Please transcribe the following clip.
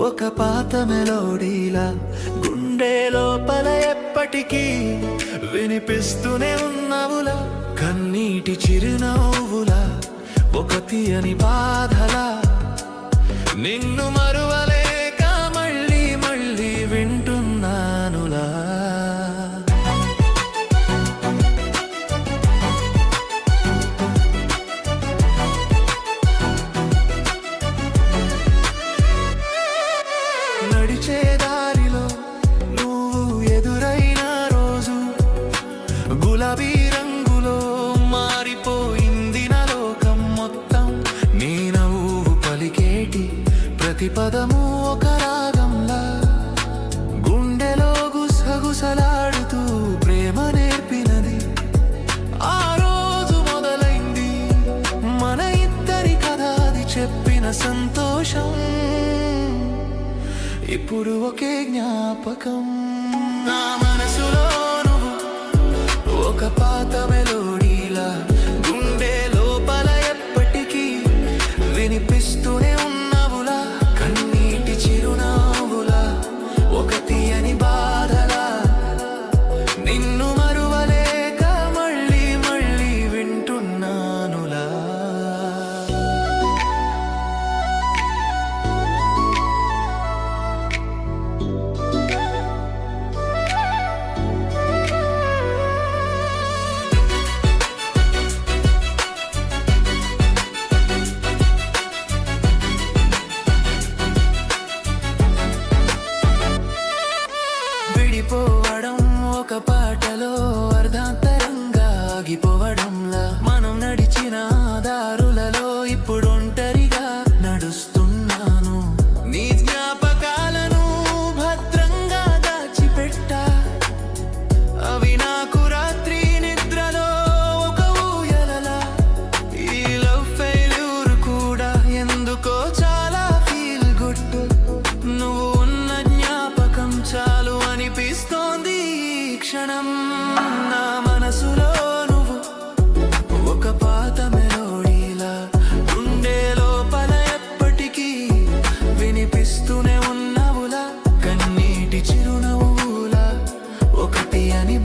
ఒక పాత మెలోడీలా గుండె లోపల ఎప్పటికీ వినిపిస్తూనే ఉన్నవులా, కన్నీటి చిరునవ్వులా, ఒక తీయని బాధలా, నిన్ను మరువలేక మళ్ళీ మళ్ళీ వింటున్నానులా. నడిచే దారిలో నువ్వు ఎదురైన రోజు గులాబీ రంగులో మారిపోయింది నా లోకం మొత్తం. నీ నవ్వు పలికేటి ప్రతి పదము ఒక రాగంలా, గుండెలో గుసగుసలాడుతూ ప్రేమ నేర్పినది. ఆ రోజు మొదలైంది మన ఇద్దరి కథ, అది చెప్పిన సంతోషం ఇప్పుడు ఒకే జ్ఞాపకం. నా మనసులో నువ్వు ఒక పాత మెలోడీలా గుండె లోపల ఎప్పటికీ వినిపిస్తూనే ఉన్నవులా, కన్నీటి చిరునవ్వులా, ఒక తీయని బాధలా, నిన్ను మరువలేక మళ్ళీ మళ్ళీ వింటున్నానులా. విడిపోవడం ఒక పాటలో అర్ధాంతరంగా ఆగిపోవడంలా, మనం నడిచిన దారులలో ఇప్పుడు ఒంటరిగా నడుస్తున్నాను. నీ జ్ఞాపకాలను భద్రంగా దాచిపెట్టా, అవి నాకు రాత్రి నిద్రలో ఒక ఊయలలా. ఈ లవ్ ఫెయిల్యూర్ కూడా ఎందుకో చాలా ఫీల్ గుడ్, నువ్వు ఉన్న జ్ఞాపకం చాలు అనిపిస్తోంది ఈ క్షణం. నా మనసులో నువ్వు ఒక పాత మెలోడీలా గుండె లోపల ఎప్పటికీ వినిపిస్తూనే ఉన్నవులా, కన్నీటి చిరునవ్వులా, ఒక తీయని